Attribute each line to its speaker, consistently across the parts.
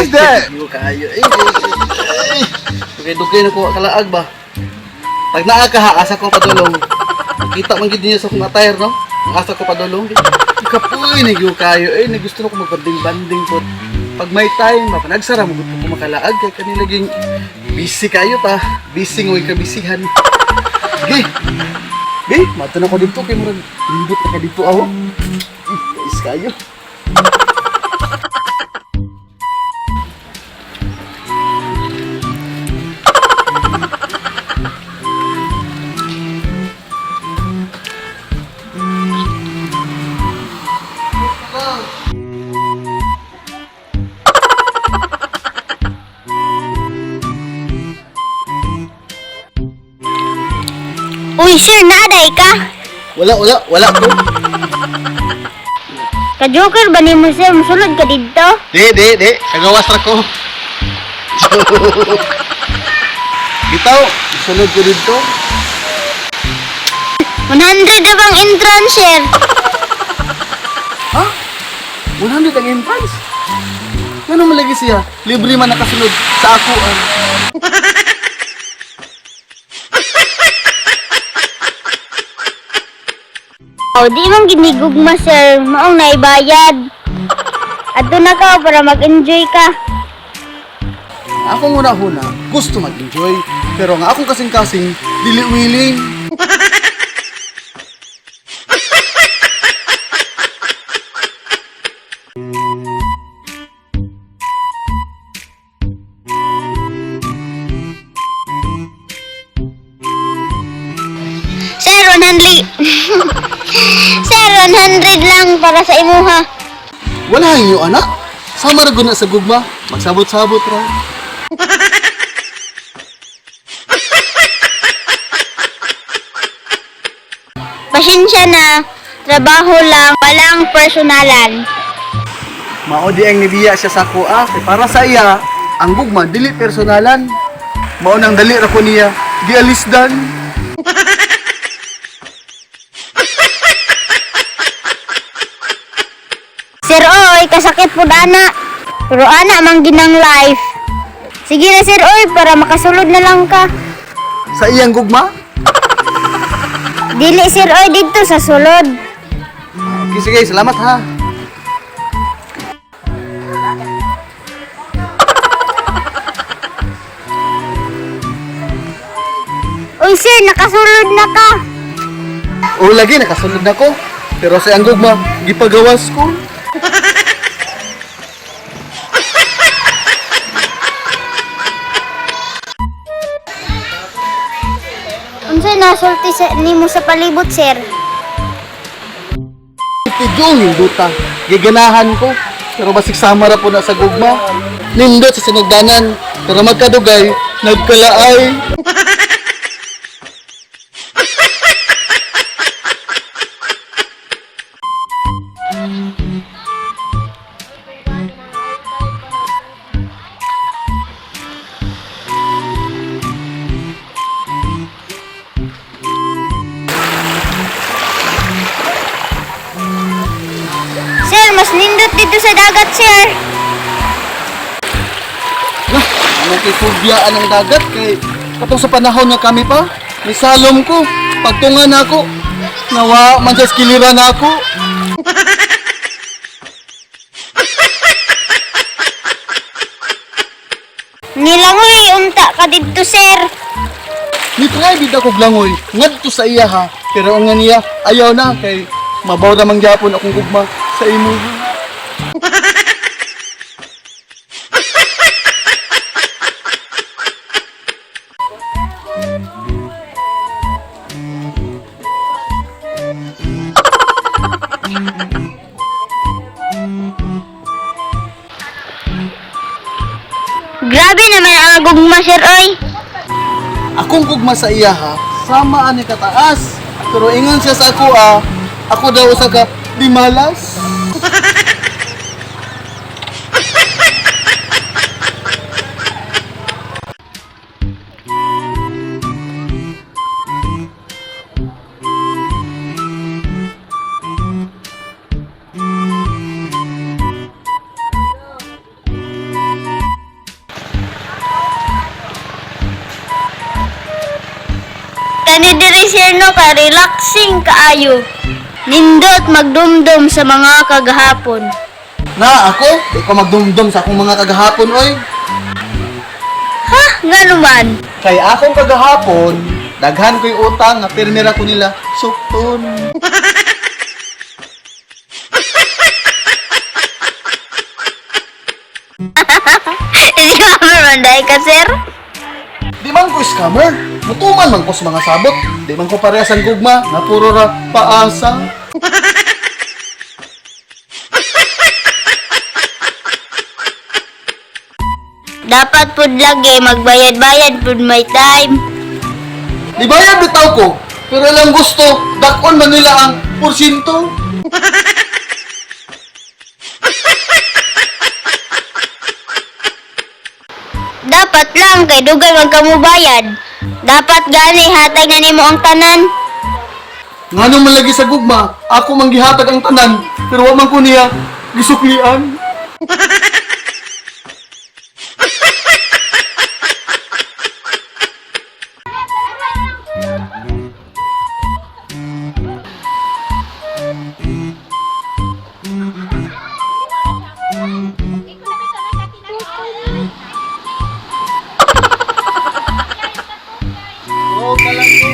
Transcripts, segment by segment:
Speaker 1: is that?
Speaker 2: Yo kayo. Dugay na ko kalaag ba. Pag naa ka ha, asa ko padulong. Kita man gid niya sa kong attire no. Asa ko padulong. Ikapoy nagyo kayo. Nagusto na ko magbanding-banding po. Pag may time, mapanagsara mo gusto ko makalaag kay kanila ging busy kayo ta. Busy ngoy kabisihan. Sige. Sige, mato na ko dito kay murag lindot na ka dito aho. Guys kayo.
Speaker 3: Uy, sir, naaday ka?
Speaker 2: Wala ko.
Speaker 3: Ka-joker ba ni mo, sir? Musulod ka dito?
Speaker 2: Di. Kagawas ra ko. Bitaw, sunod ko dito.
Speaker 3: 100 na bang entrance, sir?
Speaker 2: Ha? 100 ang entrance? Ano malagi siya? Libre man nakasunod sa ako.
Speaker 3: O, di mong ginigugma, sir. Maong naibayad. Ato na ka para mag-enjoy ka.
Speaker 2: Ako una-una, gusto mag-enjoy. Pero nga akong kasing-kasing, dili willing.
Speaker 3: Sir, 100. Sir, 100 lang para sa imuha.
Speaker 2: Wala yung anak. Sama ra gud na sa gugma. Magsabot-sabot ra.
Speaker 3: Pasensya na. Trabaho lang. Walang personalan.
Speaker 2: Mao di ang nibiya siya sa kuha. Kay para sa iya, ang gugma dili personalan. Mao nang dali ra ko niya. Gialisdan.
Speaker 3: Sir, oy, kasakit po ana. Pero ana mang ginang life. Sige na, sir, oy, para makasulod na lang ka.
Speaker 2: Sa iyang gugma?
Speaker 3: Dili, sir, oy, dito sa sulod.
Speaker 2: Okay, sige, salamat ha.
Speaker 3: Uy, sir, nakasulod na ka.
Speaker 2: O lagi, nakasunod na ko. Pero sa iyang gugma, gipagawas ko.
Speaker 3: Unsay nasulti sa nimo sa palibot, sir?
Speaker 2: Itidyo, hinduta. Giganahan ko. Pero basig sama ra po na sa gugma. Nindot sa sinagdanan. Pero magkadugay, nagkalaay.
Speaker 3: Sir, mas nindot dito sa dagat, sir.
Speaker 2: Nah, ano kay fubyaan ng dagat kay katong sa panahon nga kami pa, may salom ko, pagtungan ako, nawa man sa skiliran ako.
Speaker 3: Nilangoy, unta ka dito, sir.
Speaker 2: Nitry bid ako glangoy, ngadto sa iya ha, pero ang nga niya ayaw na kay mabaw na mangyapon akong gugma sa imo.
Speaker 3: Grabe naman ang agugma, sir, oy.
Speaker 2: Akong gugma sa iya ha, sama ani kataas. Pero ingon siya sa ako ako daw usa ka di malas.
Speaker 3: Gani diri sir no ka relaxing kaayo. Nindot magdumdum sa mga kagahapon.
Speaker 2: Na ako, di ko magdumdum sa akong mga kagahapon oy.
Speaker 3: Ha, nga naman.
Speaker 2: Kay akong kagahapon, daghan ko'y utang nga pirmira ko nila sukton.
Speaker 3: Hindi ka man dahil ka sir.
Speaker 2: Di man ko scammer, mutuman man ko sa mga sabot. Di man ko parehasan gugma, na puro ra paasa.
Speaker 3: Dapat pud lagi magbayad-bayad pud may time.
Speaker 2: Di bayad bitaw ko, pero lang gusto, dakon man nila ang porsyento.
Speaker 3: Dapat lang kay dugay wag ka mo bayad. Dapat gani hatag na nimo ang tanan.
Speaker 2: Nganong malagi sa gugma, ako manggihatag ang tanan, pero wa man ko niya gisuklian. Oo, kalang ko.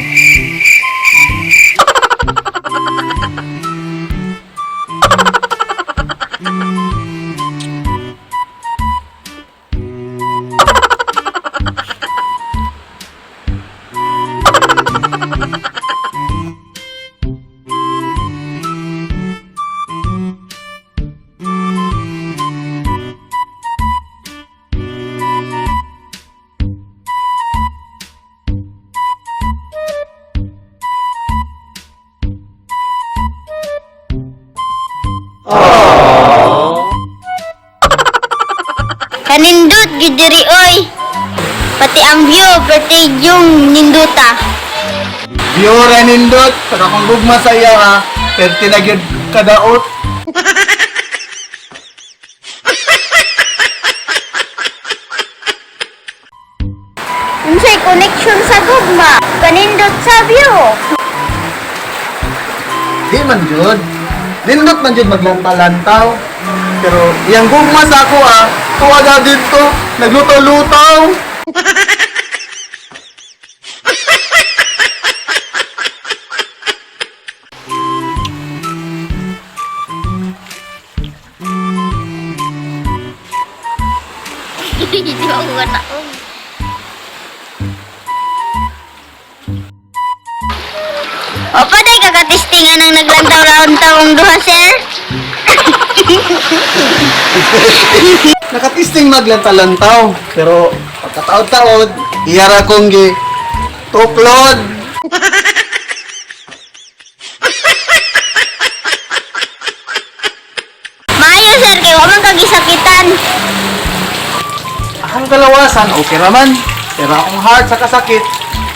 Speaker 3: Kanindot gid diri oy. Pati ang view pati yung ninduta.
Speaker 2: Biora nindot, pero kung gugma sa iya ha, perti na gyud kadaot.
Speaker 3: Unsay connection sa gugma? Kanindot sa view.
Speaker 2: Di man jud. Nindot man jud maglanta-lantaw. Pero iyang gugma sa ako ha, tuwa na dito, naglutaw-lutaw.
Speaker 3: Hindi ako ganaon. O paday kakatestingan ang naglantaw-lantaw duha sir?
Speaker 2: Nakatisting maglanta-lantaw. Pero pagkataod-taod, iyara kong gi tuklod.
Speaker 3: Maayo sir kay wa man kagisakitan.
Speaker 2: Ang kalawasan, okay raman. Pero akong heart sa kasakit,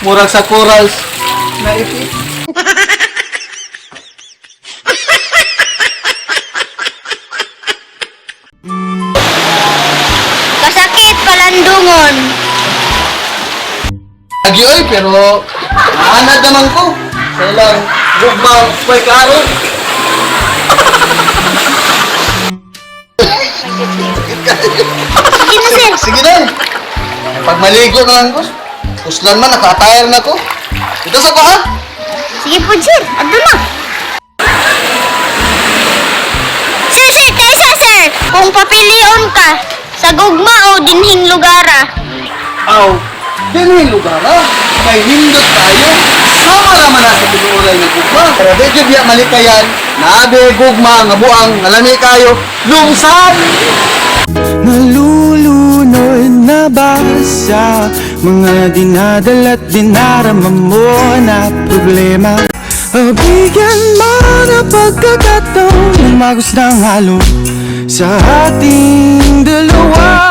Speaker 2: murag sa corals na ipit.
Speaker 3: Kasakit palandungon.
Speaker 2: Lagi oy, pero naanad naman ko. Sa ilang gugma, may karon.
Speaker 3: Sige na sir.
Speaker 2: Sige na. Pag maligo na lang ko, uslan man, naka-attire na ko. Ito sa paa.
Speaker 3: Sige po sir. Adto na. Sir, tesa sir. Kung papilion ka sa gugma o dinhing lugara.
Speaker 2: Aw, din lugar na. May hindot tayo. Sama naman na sa pinuuray na gugma. Pero medyo biya malikayan, naabe gugma, nga buang, nalami kayo, lungsan!
Speaker 1: Nalulunod na ba sa mga dinadala't dinarama mo na problema? Bigyan mo na pagkakataon, lumagos ng halo sa ating dalawa.